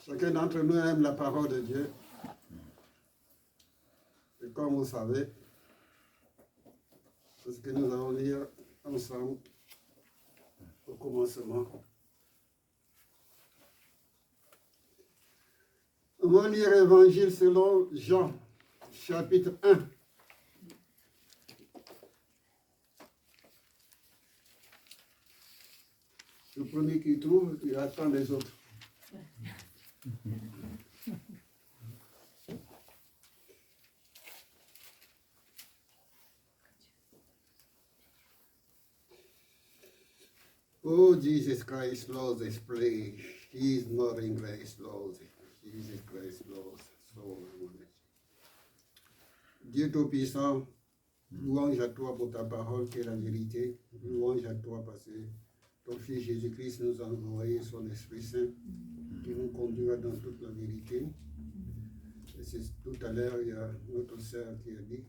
Chacun d'entre nous aime la parole de Dieu. Et comme vous savez, c'est ce que nous allons lire ensemble au commencement. On va lire l'Évangile selon Jean, chapitre 1. Le premier qui trouve, il attend les autres. Oh, Jesus Christ, Lord, please. He is not in grace, Lord. Jesus Christ, Lord. Dieu Tout-Puissant, louange à toi pour ta parole qui est la vérité. Louange à toi parce que ton Fils Jésus-Christ nous a envoyé son Esprit Saint qui nous conduira dans toute la vérité. Et c'est tout à l'heure, il y a notre sœur qui a dit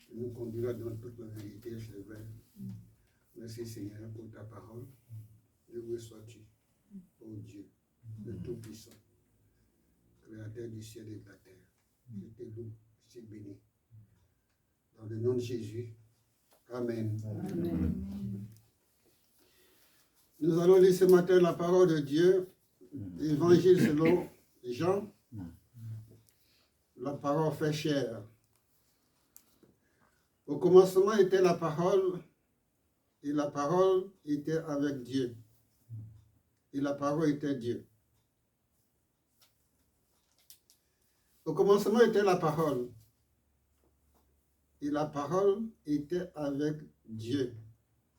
qu'il nous conduira dans toute la vérité, c'est vrai. Merci Seigneur pour ta parole. Loué sois-tu, ô Dieu, le Tout-Puissant, Créateur du ciel et de la terre. Je te loue, je te bénis. Dans le nom de Jésus. Amen. Amen. Nous allons lire ce matin la parole de Dieu, Évangile selon Jean. La parole fait chair. Au commencement était la parole, et la parole était avec Dieu. Et la parole était Dieu. Au commencement était la parole. Et la parole était avec Dieu.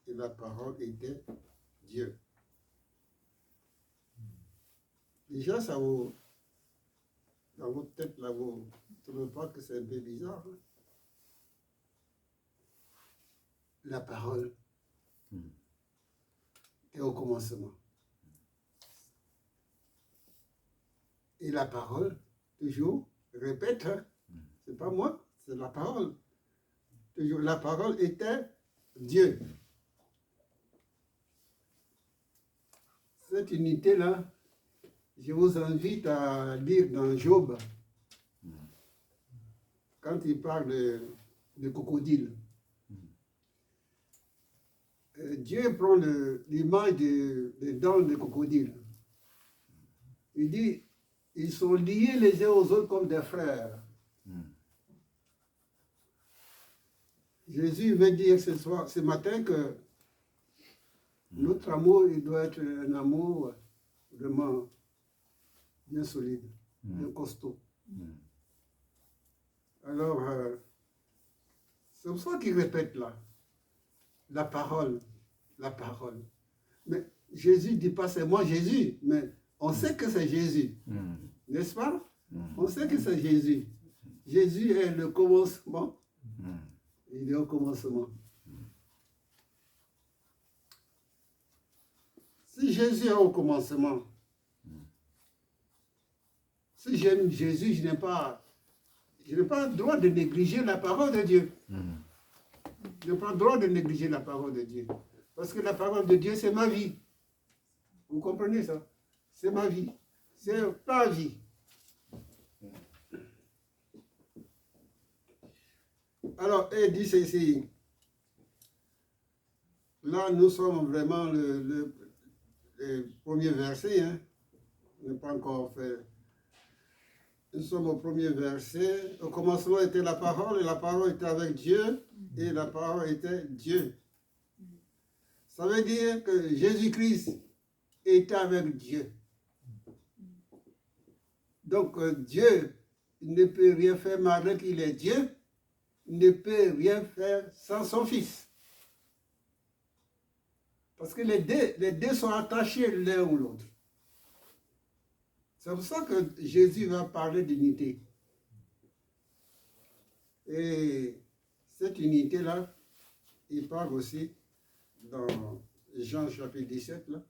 Et la parole était Dieu. Déjà, ça vous, dans votre tête, là, vous ne trouvez pas que c'est un peu bizarre. Hein? La parole est au commencement. Et la parole, toujours, répète, hein? C'est pas moi, c'est la parole. Toujours, la parole était Dieu. Cette unité-là, je vous invite à lire dans Job, quand il parle de crocodile. Dieu prend l'image des dents de crocodile. Il dit, ils sont liés les uns aux autres comme des frères. Jésus veut dire ce matin que notre amour, il doit être un amour vraiment bien solide, bien costaud. Alors, c'est pour ça qu'il répète là, la parole, la parole. Mais Jésus ne dit pas c'est moi Jésus, mais on sait que c'est Jésus, n'est-ce pas? On sait que c'est Jésus. Jésus est le commencement. Il est au commencement. Si Jésus est au commencement, si j'aime Jésus, je n'ai pas le droit de négliger la parole de Dieu. Je n'ai pas le droit de négliger la parole de Dieu. Parce que la parole de Dieu, c'est ma vie. Vous comprenez ça? C'est ma vie. C'est ta vie. Alors, il dit ceci. Là, nous sommes vraiment le premier verset. Hein. On n'a pas encore fait. Nous sommes au premier verset. Au commencement était la parole, et la parole était avec Dieu, et la parole était Dieu. Ça veut dire que Jésus-Christ était avec Dieu. Donc, Dieu ne peut rien faire malgré qu'il est Dieu. Il ne peut rien faire sans son Fils. Parce que les deux sont attachés l'un ou l'autre. C'est pour ça que Jésus va parler d'unité. Et cette unité-là, il parle aussi dans Jean chapitre 17, là,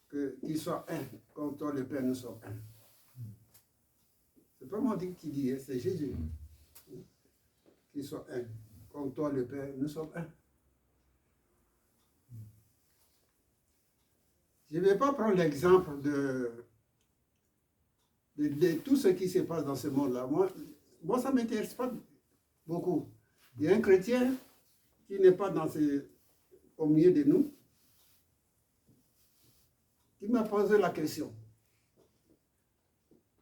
qu'il soit un, comme toi le Père nous sommes un. C'est pas moi qui dis, c'est Jésus. Qu'il soit un, comme toi le Père nous sommes un. Je ne vais pas prendre l'exemple de tout ce qui se passe dans ce monde-là. Moi, ça ne m'intéresse pas beaucoup. Il y a un chrétien qui n'est pas au milieu de nous, qui m'a posé la question.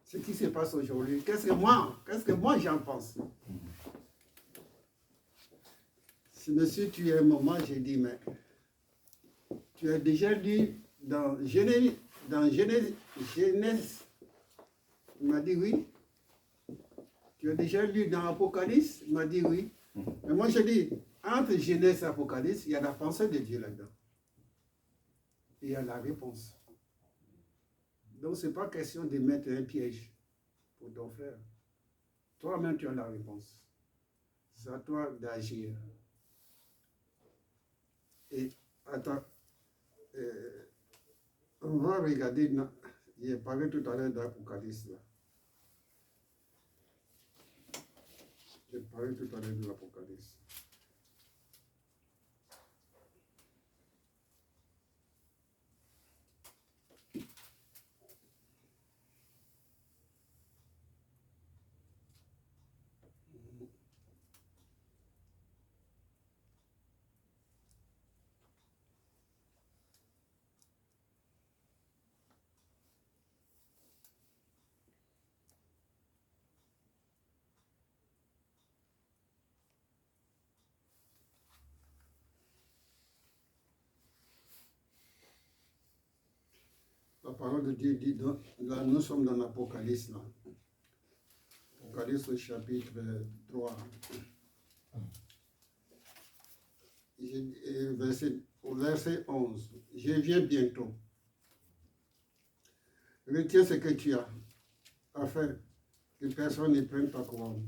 Ce qui se passe aujourd'hui, qu'est-ce que moi j'en pense? Si monsieur, tu es un moment, j'ai dit, mais tu as déjà lu dans Genèse, il m'a dit oui. Tu as déjà lu dans Apocalypse? Il m'a dit oui. Mais moi, je dis, entre Genèse et Apocalypse, il y a la pensée de Dieu là-dedans. Et il y a la réponse. Donc, ce n'est pas question de mettre un piège pour ton frère. Toi-même, tu as la réponse. C'est à toi d'agir. Et attends, on va regarder, j'ai parlé tout à l'heure d'Apocalypse là. J'ai parlé tout à l'heure de l'Apocalypse. La parole de Dieu dit, là, nous sommes dans l'Apocalypse, là. Apocalypse au chapitre 3. Au verset 11. Je viens bientôt. Retiens ce que tu as, afin que personne ne prenne ta couronne.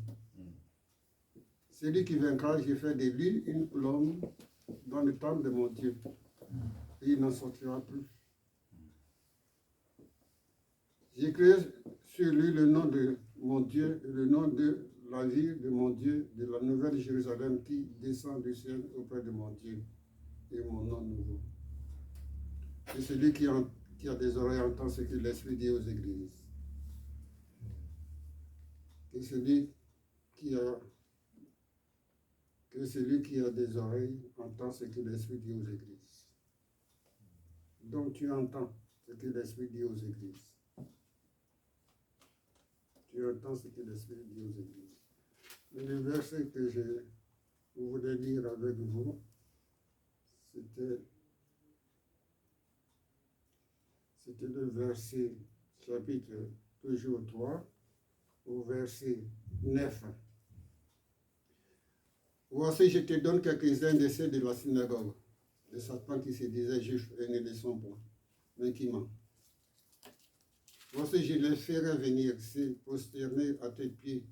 Celui qui vaincra, je fais de lui une colonne dans le temple de mon Dieu. Et il n'en sortira plus. J'écris sur lui le nom de mon Dieu, le nom de la ville de mon Dieu, de la nouvelle Jérusalem qui descend du ciel auprès de mon Dieu et mon nom nouveau. Et celui qui a des oreilles entend ce que l'Esprit dit aux églises. Que celui qui a des oreilles entend ce que l'Esprit dit aux églises. Donc tu entends ce que l'Esprit dit aux églises. Tu entends ce que l'Esprit dit aux églises. Mais le verset que je voulais lire avec vous, c'était le verset, chapitre toujours 3, au verset 9. Voici, je te donne quelques-uns de ceux de la synagogue, de Satan qui se disait juif et ne le sont point, mais qui ment. Voici, je les ferai venir, se prosterner à tes pieds,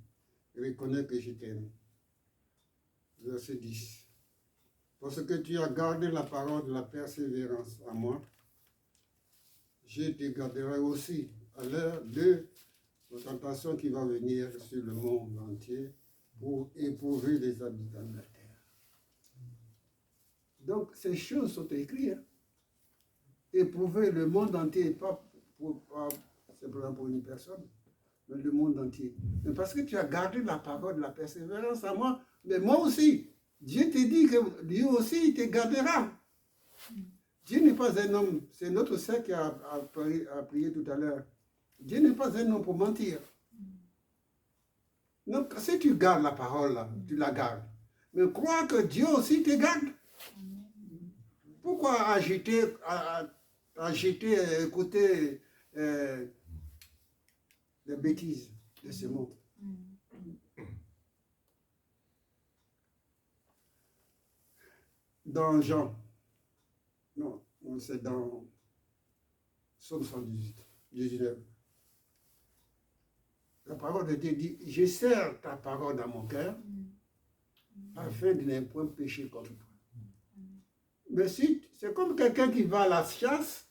et reconnaître que je t'aime. Verset 10. Parce que tu as gardé la parole de la persévérance à moi, je te garderai aussi à l'heure de la tentation qui va venir sur le monde entier pour éprouver les habitants de la terre. Donc, ces choses sont écrites. Hein. Éprouver le monde entier, pas simplement pour une personne, mais le monde entier. Mais parce que tu as gardé la parole de la persévérance à moi, mais moi aussi, Dieu te dit que lui aussi, il te gardera. Dieu n'est pas un homme, c'est notre sœur qui a prié tout à l'heure. Dieu n'est pas un homme pour mentir. Donc, si tu gardes la parole, là, tu la gardes. Mais crois que Dieu aussi te garde. Pourquoi agiter, écouter les bêtises de ce monde? Dans Jean, non, c'est dans Psaume 118, 19. La parole de Dieu dit, je serre ta parole dans mon cœur, afin de ne point pécher contre toi. Mais si, c'est comme quelqu'un qui va à la chasse,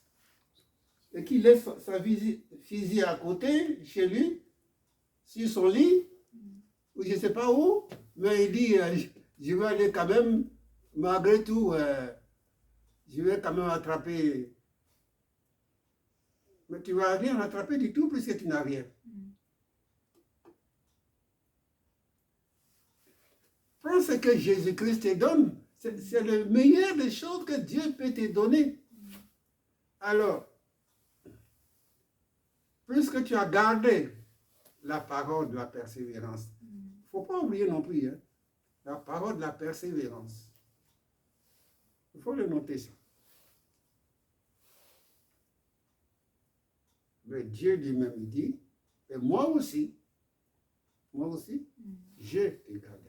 et qui laisse sa fusil à côté, chez lui, sur son lit, ou je ne sais pas où, mais il dit, je vais aller quand même, malgré tout, je vais quand même attraper. Mais tu ne vas rien attraper du tout puisque tu n'as rien. ce que Jésus-Christ te donne, c'est le meilleur des choses que Dieu peut te donner. Alors, puisque tu as gardé la parole de la persévérance, il ne faut pas oublier non plus, hein, la parole de la persévérance. Il faut le noter ça. Mais Dieu lui-même dit, et moi aussi, je te garderai.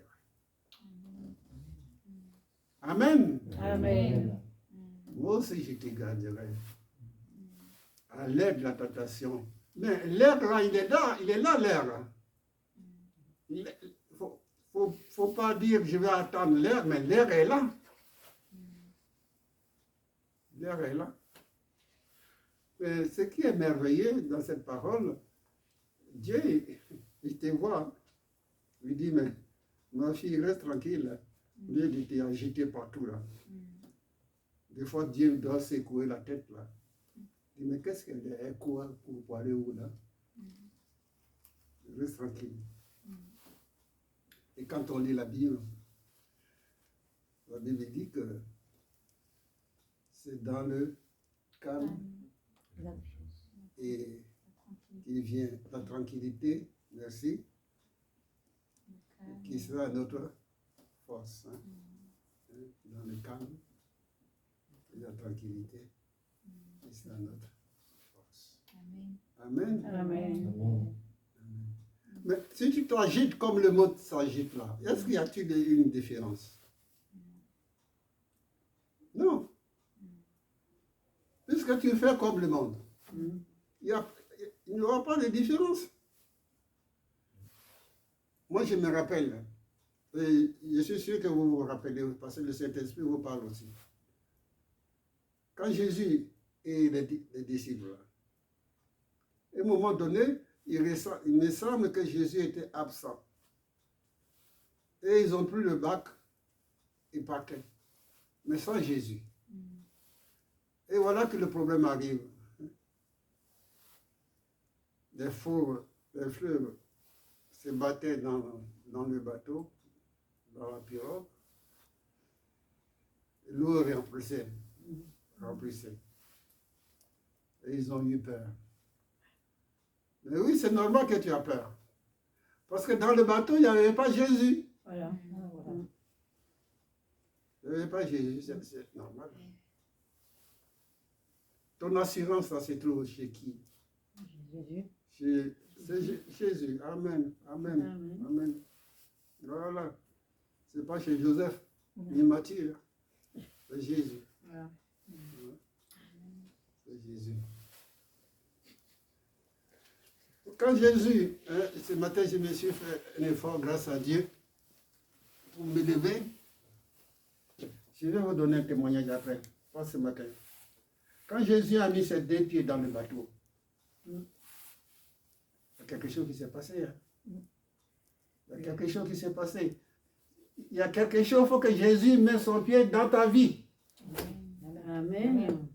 Amen. Amen. Moi aussi, je te garderai. À l'heure de la tentation. Mais l'air là, il est là l'air. Là. Il ne faut pas dire je vais attendre l'air, mais l'air est là. L'air est là. Mais ce qui est merveilleux dans cette parole, Dieu, il te voit. Il dit, mais ma fille, reste tranquille. Au lieu de t'agiter partout là. Des fois, Dieu doit secouer la tête là. Il dit, mais qu'est-ce qu'elle est quoi pour aller où là? Reste tranquille. Et quand on lit la Bible dit que c'est dans le calme et qui vient la tranquillité, merci, qui sera notre force. Hein? Dans le calme et la tranquillité, qui sera notre force. Amen. Amen. Amen. Mais si tu t'agites comme le mot s'agite là, est-ce qu'il y a-t-il une différence? Non. Puisque tu fais comme le monde, il n'y aura pas de différence. Moi, je me rappelle, et je suis sûr que vous vous rappelez, parce que le Saint-Esprit vous parle aussi. Quand Jésus et les disciples, à un moment donné, il me semble que Jésus était absent. Et ils ont pris le bac et partaient. Mais sans Jésus. Et voilà que le problème arrive. Les fleuves se battaient dans le bateau, dans la pirogue. L'eau remplissait. Et ils ont eu peur. Mais oui, c'est normal que tu aies peur. Parce que dans le bateau, il n'y avait pas Jésus. Voilà. Il n'y avait pas Jésus, c'est normal. Ton assurance, ça se trouve chez qui? Jésus. C'est Jésus. Amen. Amen. Amen. Voilà. Ce n'est pas chez Joseph, ni Matthieu. C'est Jésus. Voilà. C'est Jésus. Quand Jésus, ce matin, je me suis fait un effort grâce à Dieu pour me lever. Je vais vous donner un témoignage après, pas ce matin. Quand Jésus a mis ses deux pieds dans le bateau, il y a quelque chose qui s'est passé. Hein? Il y a quelque chose qui s'est passé. Il y a quelque chose, il faut que Jésus mette son pied dans ta vie. Amen.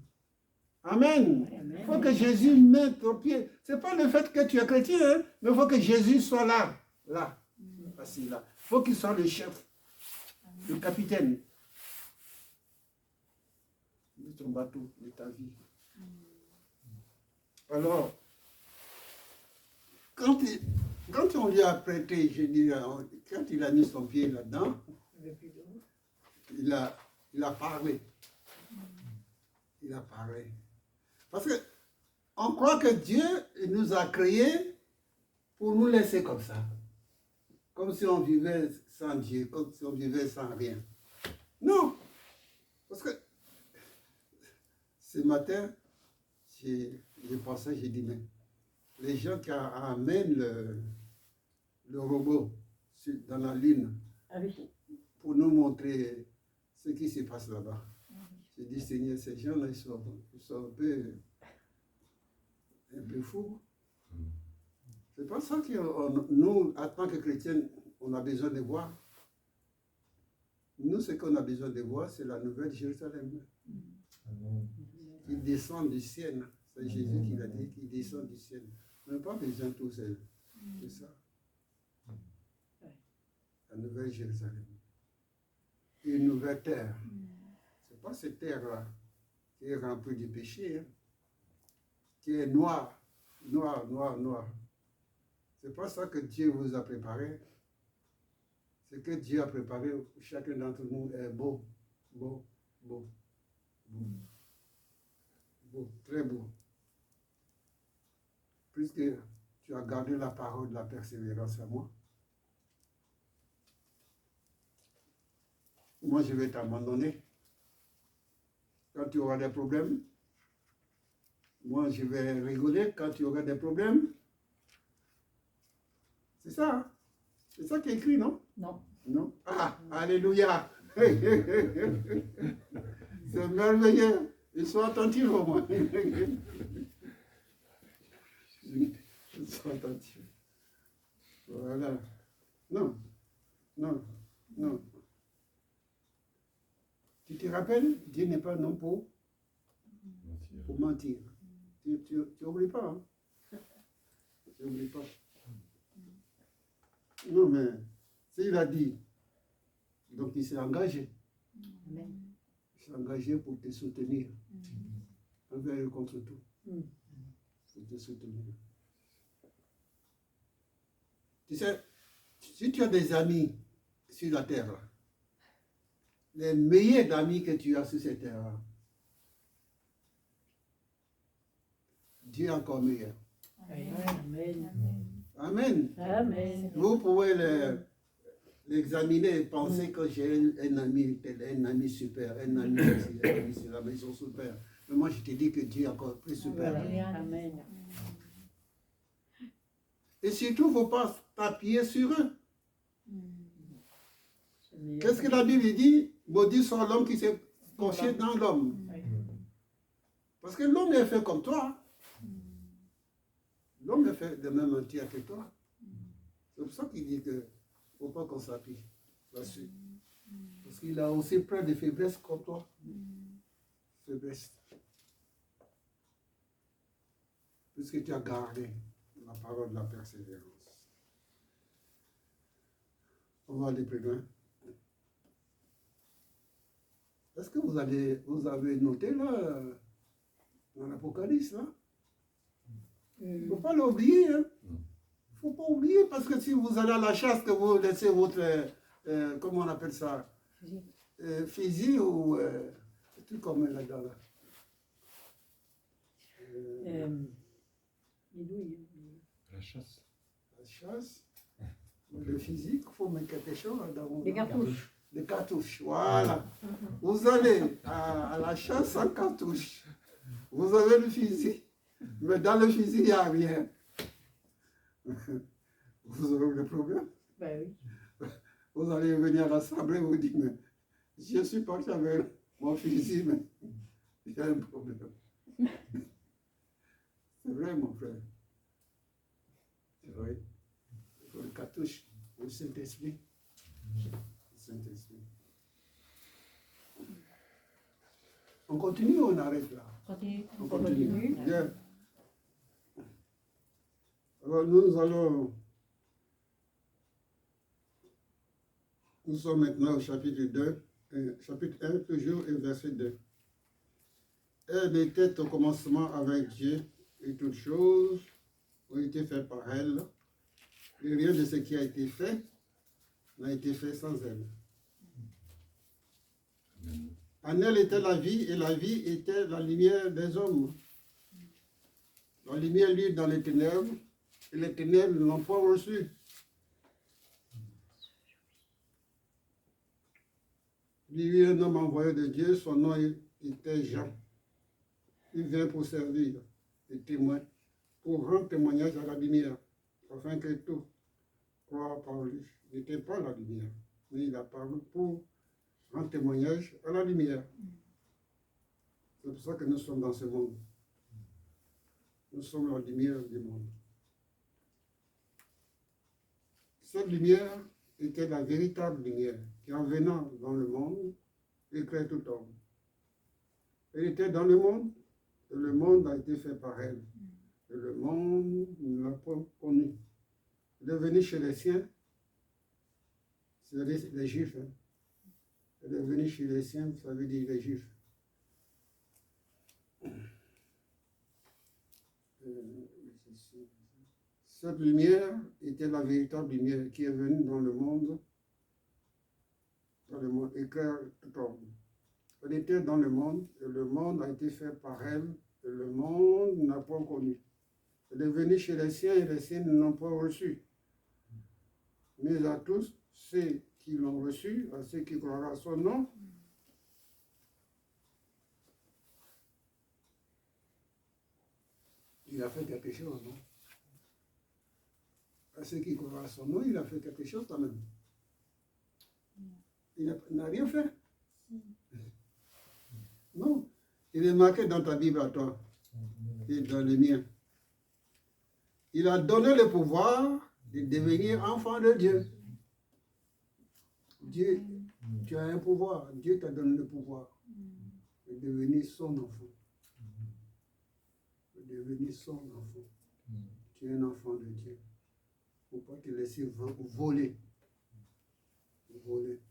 Amen. Il faut que Jésus mette ton pied. Ce n'est pas le fait que tu es chrétien, hein, mais il faut que Jésus soit là, assis là. Il faut qu'il soit le chef, le capitaine de ton bateau, de ta vie. Alors, quand on lui a prêté, je dis, quand il a mis son pied là-dedans, il a parlé. Il a parlé. Parce qu'on croit que Dieu nous a créés pour nous laisser comme ça. Comme si on vivait sans Dieu, comme si on vivait sans rien. Non. Parce que ce matin, j'ai pensé, j'ai dit, mais les gens qui amènent le robot dans la Lune pour nous montrer ce qui se passe là-bas. J'ai dit, Seigneur, ces gens-là, ils sont un peu fous. C'est pas ça que nous, en tant que chrétiens, on a besoin de voir. Nous, ce qu'on a besoin de voir, c'est la nouvelle Jérusalem. Qui descend du ciel. C'est Jésus qui l'a dit, qui descend du ciel. On n'a pas besoin de tout seul. C'est ça. La nouvelle Jérusalem. une nouvelle terre. Ce n'est pas cette terre-là qui est remplie de péché, hein, qui est noire, noire, noire, noire. Ce n'est pas ça que Dieu vous a préparé. Ce que Dieu a préparé pour chacun d'entre nous est beau, beau, beau, beau, beau, très beau. Puisque tu as gardé la parole de la persévérance à moi, moi je vais t'abandonner. Quand tu auras des problèmes, moi je vais rigoler quand tu auras des problèmes. C'est ça, hein? C'est ça qui est écrit, non? Non. Non? Ah, alléluia! C'est merveilleux. Ils sont attentifs au moins. Ils sont attentifs. Voilà. Non, non, non. Tu te rappelles, Dieu n'est pas non pour mentir. Tu n'oublies pas. Hein? Tu n'oublies pas. Non, mais s'il a dit, donc il s'est engagé. Amen. Il s'est engagé pour te soutenir. Envers et contre tout. Pour te soutenir. Tu sais, si tu as des amis sur la terre, là, les meilleurs amis que tu as sur cette terre, Dieu est encore meilleur. Amen. Amen. Amen. Vous pouvez l'examiner et penser que j'ai un ami super, un ami ici, un ami là, mais ils sont super. Mais moi, je te dis que Dieu est encore plus super. Amen. Et surtout, il ne faut pas t'appuyer sur eux. Qu'est-ce que la Bible dit? Maudit soit l'homme qui s'est confié dans l'homme. Parce que l'homme est fait comme toi. L'homme est fait de même entier que toi. C'est pour ça qu'il dit qu'il ne faut pas qu'on s'appuie là-dessus. Parce qu'il a aussi plein de faiblesses comme toi. Faiblesses. Puisque tu as gardé la parole de la persévérance. On va aller plus loin. Est-ce que vous avez noté là, dans l'Apocalypse, là? Il ne faut pas l'oublier. Hein? Il ne faut pas oublier, parce que si vous allez à la chasse, que vous laissez votre, comment on appelle ça? Fusil ou un truc comme là-dedans. Là. La chasse. La chasse, le physique, il faut mettre quelque chose dans Des cartouches. Des cartouches, voilà. Vous allez à la chasse sans cartouche. Vous avez le fusil, mais dans le fusil, il n'y a rien. Vous aurez le problème. Ben oui. Vous allez venir à l'assemblée et vous dire, mais je suis parti avec mon fusil, mais il y a un problème. C'est vrai, mon frère. C'est vrai. Il faut le cartouche au Saint-Esprit. Saint-Esprit. On continue ou on arrête là? Continue. On continue. Bien. Alors nous sommes maintenant au chapitre 2, chapitre 1 toujours et verset 2. Elle était au commencement avec Dieu et toutes choses ont été faites par elle. Et rien de ce qui a été fait n'a été fait sans elle. En elle était la vie, et la vie était la lumière des hommes. La lumière luit dans les ténèbres, et les ténèbres ne l'ont pas reçue. Lui, un homme envoyé de Dieu, son nom était Jean. Il vient pour servir et témoin, pour rendre témoignage à la lumière, afin que tout croient par lui. Il n'était pas la lumière, mais il a parlé pour rendre témoignage à la lumière. C'est pour ça que nous sommes dans ce monde. Nous sommes la lumière du monde. Cette lumière était la véritable lumière qui, en venant dans le monde, éclaire tout homme. Elle était dans le monde, et le monde a été fait par elle. Et le monde ne l'a pas connue. Elle est venue chez les siens, c'est les Juifs. Hein. Elle est venue chez les siens, ça veut dire les Juifs. Cette lumière était la véritable lumière qui est venue dans le monde éclaire tout homme. Elle était dans le monde, et le monde a été fait par elle, et le monde n'a pas connu. Elle est venue chez les siens, et les siens ne l'ont pas reçue. Mais à tous ceux qui l'ont reçu, à ceux qui croiront à son nom, il a fait quelque chose, non? À ceux qui croient à son nom, il a fait quelque chose quand même. Il n'a rien fait. Non. Il est marqué dans ta Bible à toi et dans le mien. Il a donné le pouvoir de devenir enfant de Dieu. Dieu, tu as un pouvoir. Dieu t'a donné le pouvoir de devenir son enfant. De devenir son enfant. Tu es un enfant de Dieu. Il ne faut pas te laisser voler. Voler.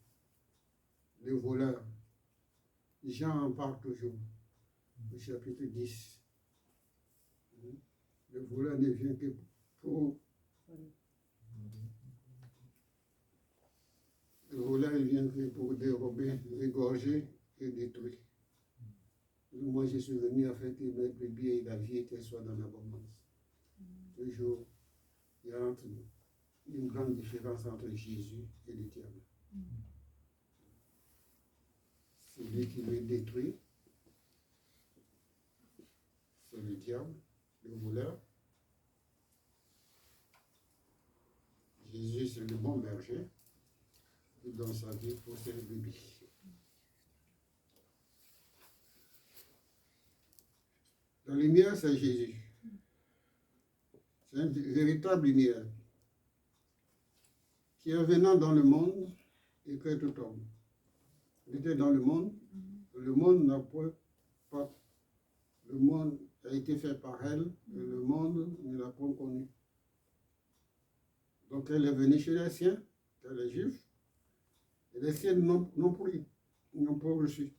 Le voleur. Jean en parle toujours. Au chapitre 10. Le voleur ne vient que pour... Le voleur il vient que pour dérober, égorger et détruire. Moi, je suis venu afin que mes brebis et la vie qu'elles soient dans l'abondance. Toujours, il y a une grande différence entre Jésus et le diable. Celui qui veut détruire, c'est le diable, le voleur. Jésus, c'est le bon berger, qui donne sa vie pour ses brebis. La lumière, c'est Jésus. C'est une véritable lumière qui est venant dans le monde et que tout homme. Elle était dans le monde n'a pas, le monde a été fait par elle, et le monde ne l'a pas connue. Donc elle est venue chez les siens, les Juifs, et les siens n'ont pas reçu.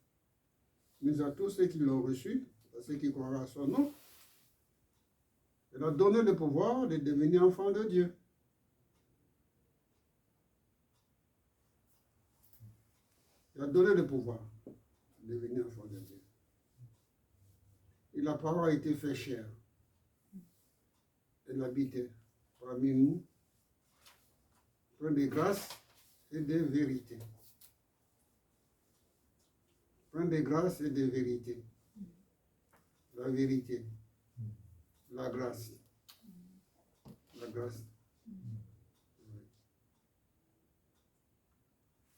Mais à tous ceux qui l'ont reçu, à ceux qui croient à son nom, elle a donné le pouvoir de devenir enfant de Dieu. Elle a donné le pouvoir de devenir enfant de Dieu. Et la parole a été faite chère. Elle habitait parmi nous, plein de grâce et de vérité. Plein de grâce et de vérité. La vérité. La grâce. La grâce.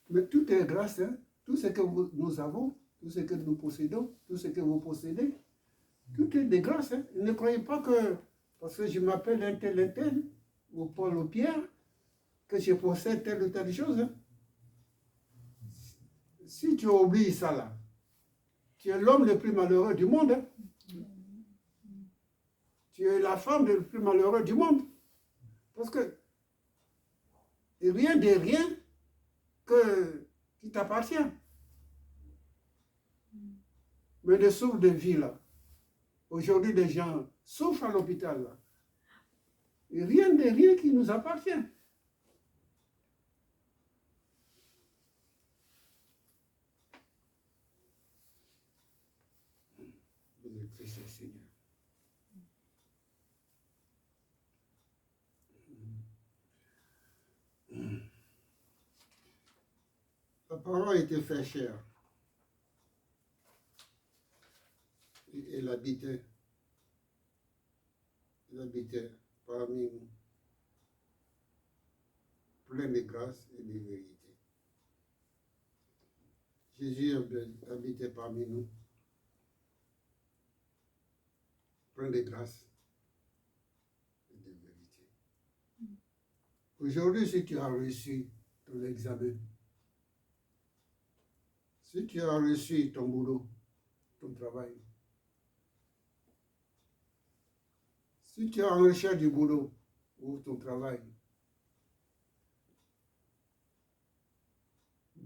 Mais tout est grâce, hein? Tout ce que nous avons, tout ce que nous possédons, tout ce que vous possédez, tout est de grâce. Hein? Ne croyez pas que, parce que je m'appelle un tel, ou Paul ou Pierre, que je possède telle ou telle chose. Hein? Si tu oublies ça là, tu es l'homme le plus malheureux du monde. Hein? Tu es la femme le plus malheureux du monde. Parce que rien de rien qui t'appartient. Mais le souffle de vie là, aujourd'hui les gens souffrent à l'hôpital là. Et rien de rien qui nous appartient. Christ est Seigneur. La parole a été faite chère. Et elle habitait parmi nous, plein de grâce et de vérité. Jésus habitait parmi nous, plein de grâce et de vérité. Aujourd'hui, si tu as reçu ton examen, si tu as reçu ton boulot, ton travail, si tu es en recherche du boulot ou ton travail,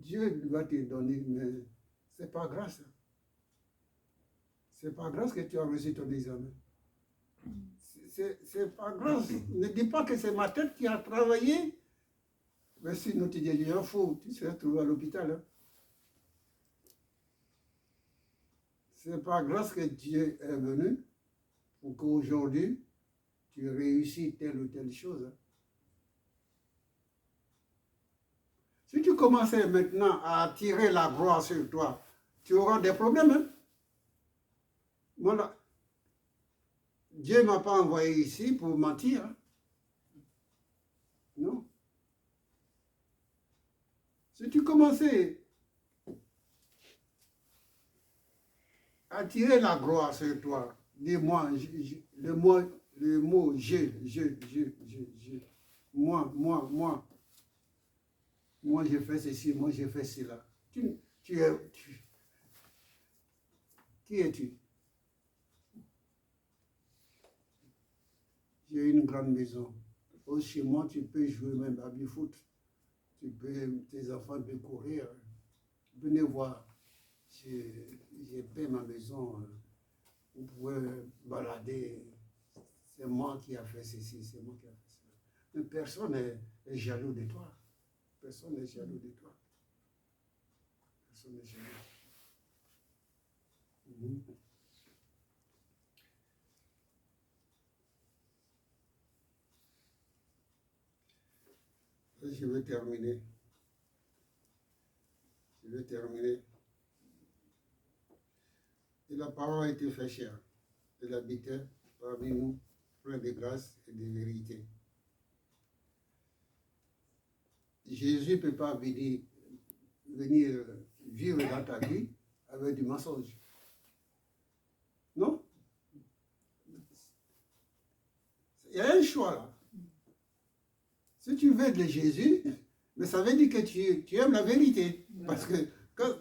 Dieu va te donner, mais ce n'est pas grâce. C'est pas grâce que tu as reçu ton examen. C'est pas grâce. Ne dis pas que c'est ma tête qui a travaillé. Mais sinon, tu dis, il y a un fou, tu serais trouvé à l'hôpital. Hein. C'est pas grâce que Dieu est venu pour qu'aujourd'hui, tu réussis telle ou telle chose. Hein. Si tu commençais maintenant à attirer la gloire sur toi, tu auras des problèmes. Hein? Voilà. Dieu ne m'a pas envoyé ici pour mentir. Hein? Non. Si tu commençais à attirer la gloire sur toi, dis-moi, le mot je, moi, j'ai fait ceci, moi, j'ai fait cela. Qui es-tu? J'ai une grande maison. Chez moi, tu peux jouer même à baby-foot. Tes enfants peuvent courir. Venez voir. J'ai peint ma maison. Vous pouvez balader. C'est moi qui ai fait ceci, c'est moi qui ai fait cela. Mais personne n'est jaloux de toi. Personne n'est jaloux de toi. Personne n'est jaloux. Je vais terminer. Et la parole a été faite chère. Elle habitait parmi nous, plein de grâce et de vérité. Jésus ne peut pas venir vivre dans ta vie avec du mensonge. Non? Il y a un choix là. Si tu veux de Jésus, mais ça veut dire que tu aimes la vérité. Parce que quand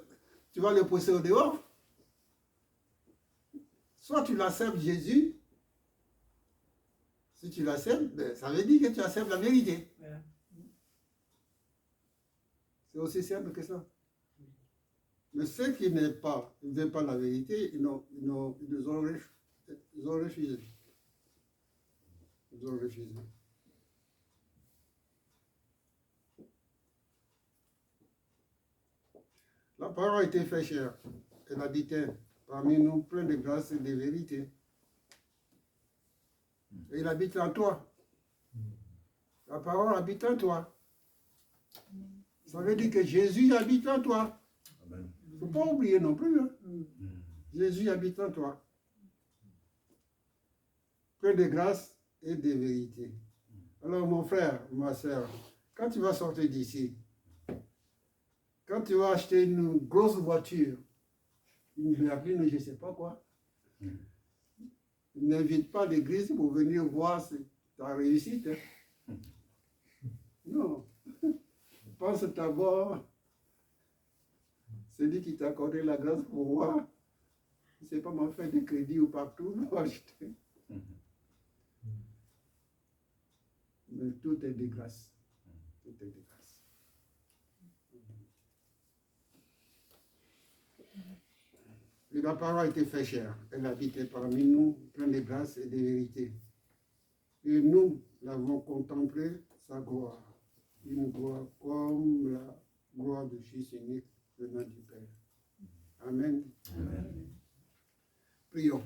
tu vas le pousser au dehors, soit tu l'acceptes Jésus, si tu l'acceptes, ça veut dire que tu acceptes la vérité. C'est aussi simple que ça. Mais ceux qui ne veulent pas la vérité, ils ont refusé. Ils ont refusé. La parole a été faite chère. Elle habitait parmi nous, plein de grâce et de vérité. Et il habite en toi. La parole habite en toi. Ça veut dire que Jésus habite en toi. Il ne faut pas oublier non plus. Hein? Jésus habite en toi. Plein de grâce et de vérité. Alors mon frère, ma soeur, quand tu vas sortir d'ici, quand tu vas acheter une grosse voiture, une berline, je ne sais pas quoi, n'invite pas l'église pour venir voir ta réussite. Hein. Non. Pense d'abord, celui qui t'a accordé la grâce pour voir, je ne sais pas m'en faire de crédit ou partout, non, acheter. Mais tout est de grâce. Tout est de grâce. Et la parole a été faite chère. Elle habitait parmi nous, pleine de grâce et de vérité. Et nous l'avons contemplé, sa gloire. Une gloire comme la gloire du Fils unique venant du Père. Amen. Amen. Prions.